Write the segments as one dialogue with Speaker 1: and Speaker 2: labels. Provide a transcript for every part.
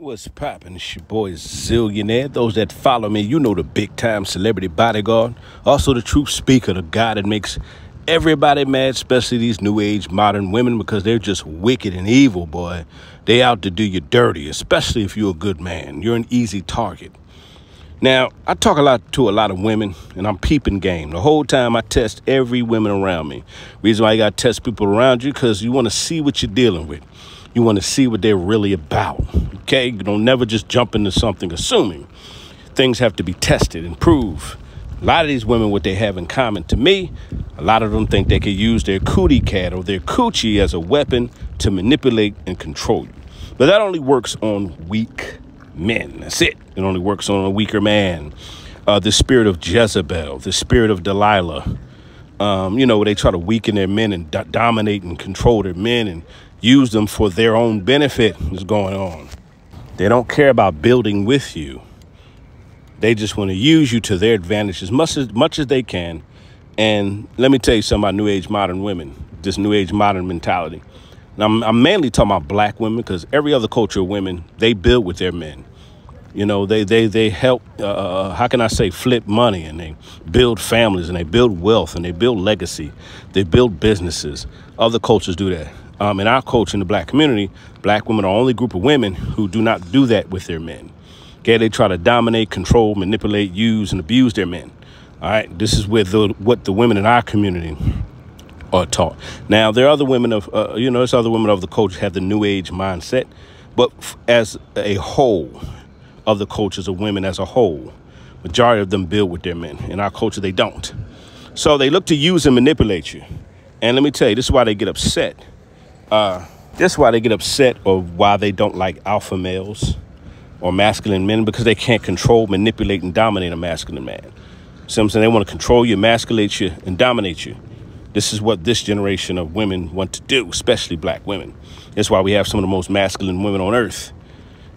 Speaker 1: What's poppin'? It's your boy Zillionaire. Those that follow me, you know the big time celebrity bodyguard. Also the truth speaker, the guy that makes everybody mad, especially these new age modern women, because they're just wicked and evil, boy. They out to do you dirty, especially if you're a good man. You're an easy target. Now, I talk to a lot of women, and I'm peeping game. The whole time I test every woman around me. Reason why you got to test people around you, because you want to see what you're dealing with. You want to see what they're really about, okay? You don't never just jump into something assuming. Things have to be tested and proved. A lot of these women, what they have in common to me, a lot of them think they could use their cootie cat or their coochie as a weapon to manipulate and control you. But that only works on weak men. That's it. It only works on a weaker man. The spirit of Jezebel, the spirit of Delilah, they try to weaken their men and dominate and control their men and use them for their own benefit is going on. They don't care about building with you. They just want to use you to their advantage as much as they can. And let me tell you something about new age modern women, this new age modern mentality. Now, I'm mainly talking about black women, because every other culture of women, they build with their men. You know, they help, flip money, and they build families, and they build wealth, and they build legacy. They build businesses. Other cultures do that. In our culture, in the black community, black women are the only group of women who do not do that with their men. Okay, they try to dominate, control, manipulate, use, and abuse their men. All right, this is what the women in our community are taught. Now, there are other women there's other women of the culture have the new age mindset, but as a whole, other cultures of women as a whole, majority of them build with their men. In our culture, they don't. So they look to use and manipulate you. And let me tell you, this is why they get upset. This is why they get upset, or why they don't like alpha males or masculine men, because they can't control, manipulate, and dominate a masculine man. See what I'm saying? They want to control you, emasculate you, and dominate you. This is what this generation of women want to do, especially black women. That's why we have some of the most masculine women on earth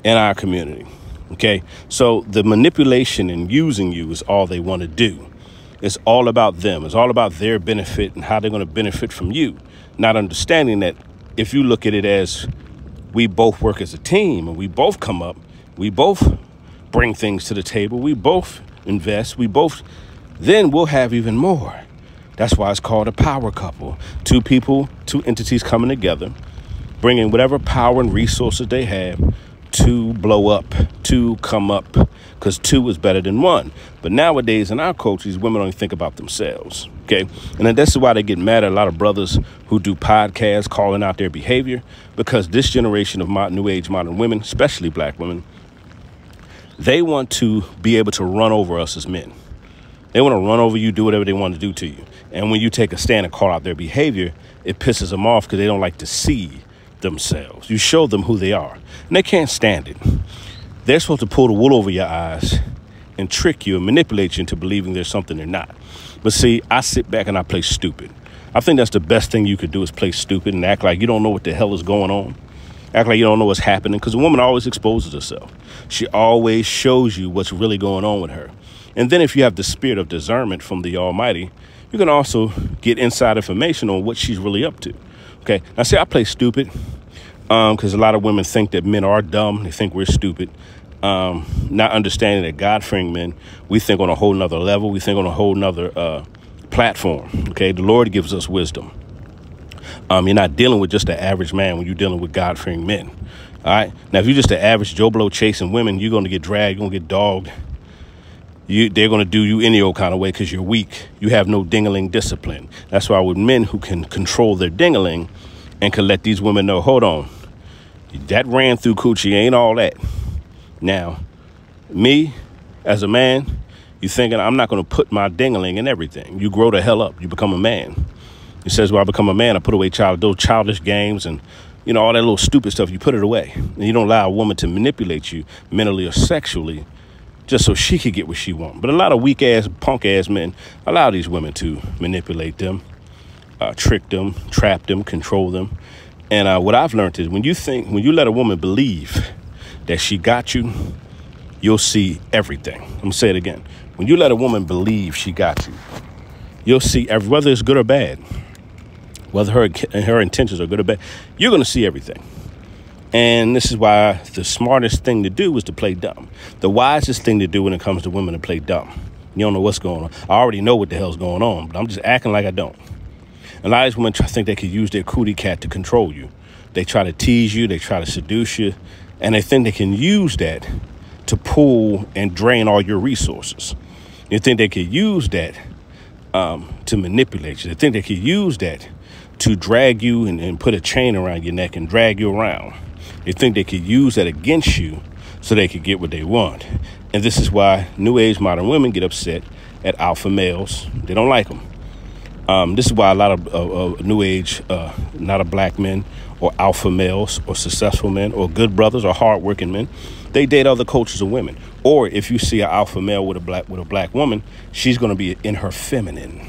Speaker 1: in our community. Okay, so the manipulation and using you is all they want to do. It's all about them. It's all about their benefit and how they're going to benefit from you, not understanding that if you look at it as we both work as a team and we both come up, we both bring things to the table, we both invest, then we'll have even more. That's why it's called a power couple. Two people, two entities coming together, bringing whatever power and resources they have to blow up, to come up, because two is better than one. But nowadays in our culture, these women only think about themselves. Okay. And then that's why they get mad at a lot of brothers who do podcasts calling out their behavior, because this generation of new age modern women, especially black women, they want to be able to run over us as men. They want to run over you, do whatever they want to do to you. And when you take a stand and call out their behavior, it pisses them off because they don't like to see themselves. You show them who they are, and they can't stand it. They're supposed to pull the wool over your eyes and trick you and manipulate you into believing there's something they're not. But see, I sit back and I play stupid. I think that's the best thing you could do, is play stupid and act like you don't know what the hell is going on. Act like you don't know what's happening, because a woman always exposes herself. She always shows you what's really going on with her. And then if you have the spirit of discernment from the Almighty, you can also get inside information on what she's really up to. Okay, now see, I play stupid because a lot of women think that men are dumb. They think we're stupid. Not understanding that God-fearing men, we think on a whole nother level. We think on a whole nother platform. Okay, the Lord gives us wisdom. You're not dealing with just the average man when you're dealing with God-fearing men. All right, now if you're just the average Joe Blow chasing women, you're going to get dragged. You're going to get dogged. They're going to do you any old kind of way because you're weak. You have no ding-a-ling discipline. That's why with men who can control their ding-a-ling and can let these women know, hold on, that ran through coochie ain't all that. Now, me as a man, you thinking I'm not going to put my ding-a-ling in everything. You grow the hell up. You become a man. He says, well, I become a man. I put away those childish games and, all that little stupid stuff. You put it away. And you don't allow a woman to manipulate you mentally or sexually just so she could get what she wants. But a lot of weak-ass, punk-ass men allow these women to manipulate them, trick them, trap them, control them. And what I've learned is when you let a woman believe that she got you, you'll see everything. I'm going to say it again. When you let a woman believe she got you, you'll see whether it's good or bad, whether her intentions are good or bad, you're going to see everything. And this is why the smartest thing to do is to play dumb. The wisest thing to do when it comes to women to play dumb. You don't know what's going on. I already know what the hell's going on, but I'm just acting like I don't. A lot of these women think they could use their cootie cat to control you. They try to tease you. They try to seduce you. And they think they can use that to pull and drain all your resources. They think they could use that to manipulate you. They think they could use that to drag you and put a chain around your neck and drag you around. They think they could use that against you so they could get what they want. And this is why new age modern women get upset at alpha males. They don't like them. This is why a lot of new age, not a black men or alpha males or successful men or good brothers or hardworking men, they date other cultures of women. Or if you see an alpha male with a black woman, she's going to be in her feminine.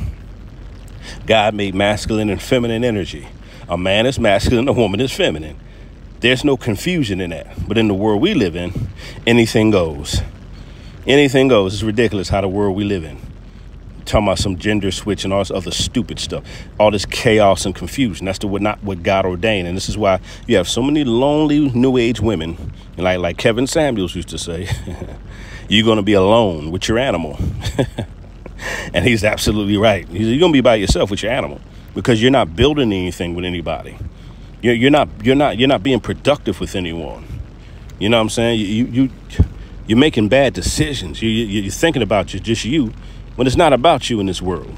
Speaker 1: God made masculine and feminine energy. A man is masculine, a woman is feminine. There's no confusion in that. But in the world we live in, anything goes. Anything goes. It's ridiculous how the world we live in. Talking about some gender switch and all this other stupid stuff. All this chaos and confusion. That's not what God ordained. And this is why you have so many lonely new age women. Like Kevin Samuels used to say, you're going to be alone with your animal. And he's absolutely right. You're going to be by yourself with your animal because you're not building anything with anybody. You're not being productive with anyone. You know what I'm saying? You're making bad decisions. You're thinking about just you when it's not about you in this world.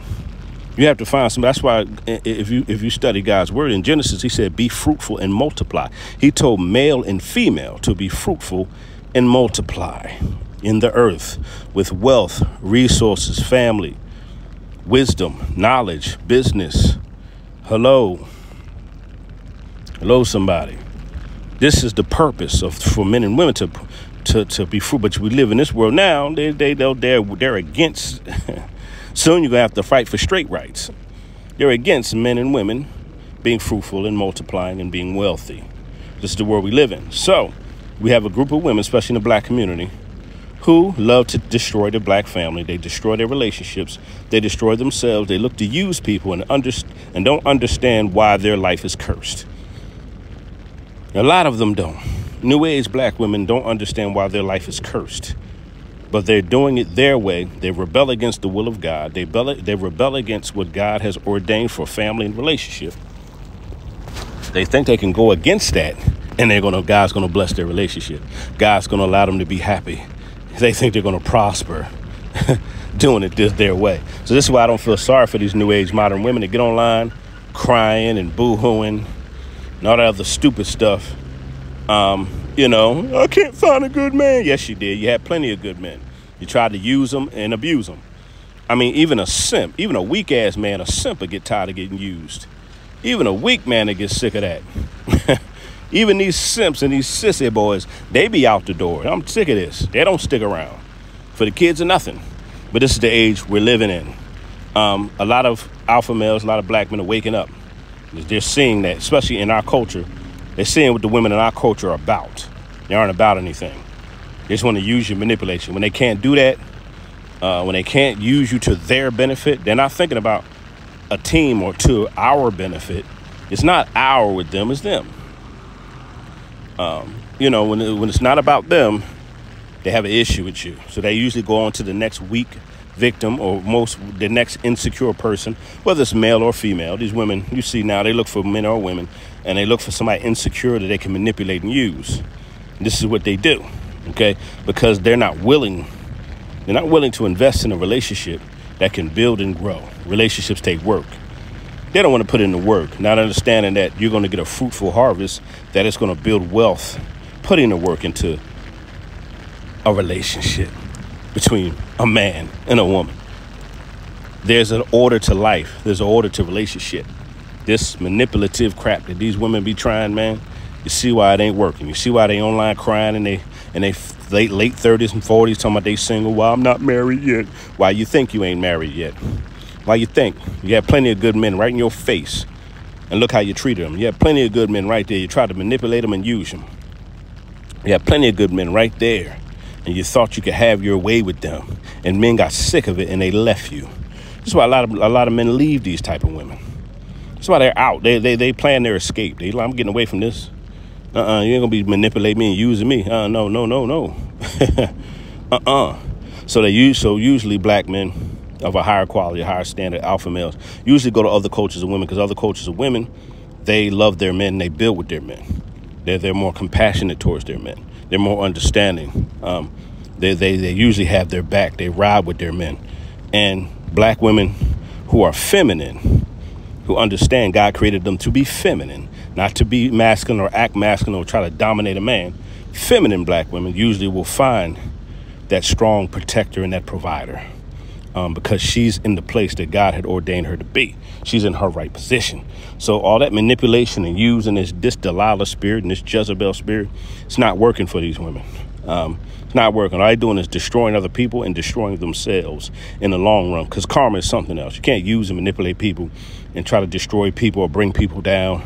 Speaker 1: You have to find somebody. That's why if you study God's word in Genesis, he said, be fruitful and multiply. He told male and female to be fruitful and multiply in the earth with wealth, resources, family, wisdom, knowledge, business. Hello, somebody. This is the purpose for men and women to be fruitful. But we live in this world now. They're against. Soon you're gonna have to fight for straight rights. They're against men and women being fruitful and multiplying and being wealthy. This is the world we live in. So we have a group of women, especially in the black community, who love to destroy their black family. They destroy their relationships. They destroy themselves. They look to use people and don't understand why their life is cursed. A lot of them don't. New age black women don't understand why their life is cursed. But they're doing it their way. They rebel against the will of God. They rebel against what God has ordained for family and relationship. They think they can go against that and God's going to bless their relationship. God's going to allow them to be happy. They think they're going to prosper doing it their way. So this is why I don't feel sorry for these new age modern women that get online crying and boo-hooing and all that other stupid stuff. I can't find a good man. Yes, you did. You had plenty of good men. You tried to use them and abuse them. I mean, even a simp, even a weak ass man, a simp will get tired of getting used. Even a weak man that gets sick of that. Even these simps and these sissy boys, they be out the door. I'm sick of this. They don't stick around. For the kids or nothing. But this is the age we're living in. A lot of alpha males, a lot of black men are waking up. They're seeing that, especially in our culture. They're seeing what the women in our culture are about. They aren't about anything. They just want to use you, manipulate you. When they can't do that, when they can't use you to their benefit, they're not thinking about a team or to our benefit. It's not our with them, it's them. When it's not about them, they have an issue with you. So they usually go on to the next weak victim or the next insecure person, whether it's male or female. These women you see now, they look for men or women, and they look for somebody insecure that they can manipulate and use. And this is what they do, okay? Because they're not willing to invest in a relationship that can build and grow. Relationships take work. They don't want to put in the work, not understanding that you're going to get a fruitful harvest, that it's going to build wealth, putting the work into a relationship between a man and a woman. There's an order to life. There's an order to relationship. This manipulative crap that these women be trying, man, you see why it ain't working. You see why they online crying and they late 30s and 40s talking about they single. Well, I'm not married yet. Why you think you ain't married yet? Why you think? You have plenty of good men right in your face. And look how you treated them. You have plenty of good men right there. You tried to manipulate them and use them. You have plenty of good men right there. And you thought you could have your way with them. And men got sick of it and they left you. This is why a lot of men leave these type of women. That's why they're out. They plan their escape. I'm getting away from this. You ain't gonna be manipulating me and using me. No, no, no, no. So usually black men of a higher quality, a higher standard, alpha males, usually go to other cultures of women, because other cultures of women, they love their men, they build with their men. They're more compassionate towards their men. They're more understanding. They usually have their back. They ride with their men. And black women who are feminine, who understand God created them to be feminine, not to be masculine or act masculine or try to dominate a man. Feminine black women usually will find that strong protector and that provider, because she's in the place that God had ordained her to be. She's in her right position. So all that manipulation and using this Delilah spirit and this Jezebel spirit, it's not working for these women. It's not working. All they're doing is destroying other people and destroying themselves in the long run, because karma is something else. You can't use and manipulate people and try to destroy people or bring people down.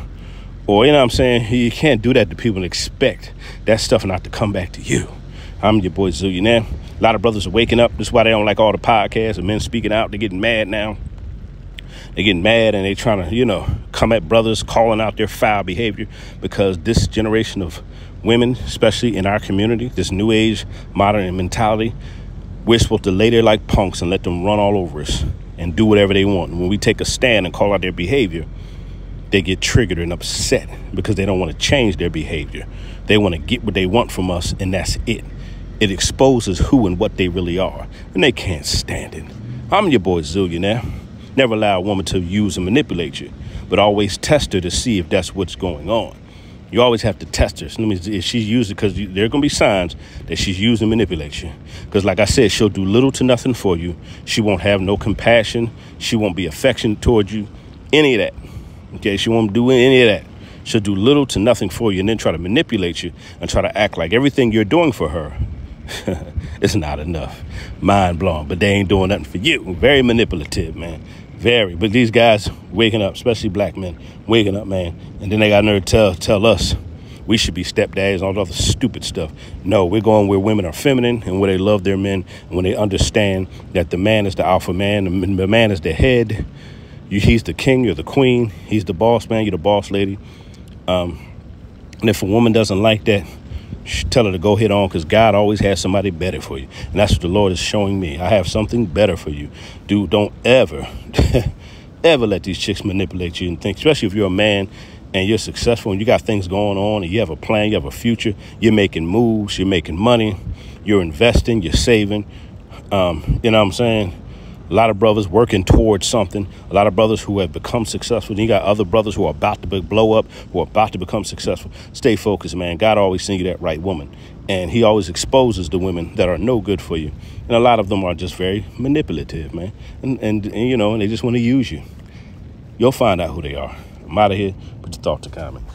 Speaker 1: Or, you know what I'm saying? You can't do that to people and expect that stuff not to come back to you. I'm your boy Zillionaire. A lot of brothers are waking up. This is why they don't like all the podcasts and men speaking out. They're getting mad now. They're getting mad and they're trying to, come at brothers calling out their foul behavior, because this generation of women, especially in our community, this new age modern mentality, we're supposed to lay there like punks and let them run all over us and do whatever they want. And when we take a stand and call out their behavior, they get triggered and upset because they don't want to change their behavior. They want to get what they want from us, and that's it. It exposes who and what they really are, and they can't stand it. I'm your boy Zillionaire. Never allow a woman to use and manipulate you, but always test her to see if that's what's going on. You always have to test her. So if she's using, because there are going to be signs that she's using and manipulate you. Because like I said, she'll do little to nothing for you. She won't have no compassion. She won't be affectionate towards you. Any of that. Okay, she won't do any of that. She'll do little to nothing for you and then try to manipulate you and try to act like everything you're doing for her is not enough. Mind blown, but they ain't doing nothing for you. Very manipulative, man. Very. But these guys waking up, especially black men, waking up, man. And then they got nerve to tell us we should be stepdads and all the other stupid stuff. No, we're going where women are feminine and where they love their men, and when they understand that the man is the alpha man, the man is the head. He's the king, you're the queen. He's the boss man, you're the boss lady. And if a woman doesn't like that, tell her to go head on, because God always has somebody better for you. And that's what the Lord is showing me. I have something better for you. Dude, don't ever, ever let these chicks manipulate you and think, especially if you're a man and you're successful and you got things going on and you have a plan, you have a future, you're making moves, you're making money, you're investing, you're saving. You know what I'm saying? A lot of brothers working towards something. A lot of brothers who have become successful. Then you got other brothers who are about to blow up, who are about to become successful. Stay focused, man. God always sends you that right woman. And he always exposes the women that are no good for you. And a lot of them are just very manipulative, man. And they just want to use you. You'll find out who they are. I'm out of here. Put your thoughts in the comments.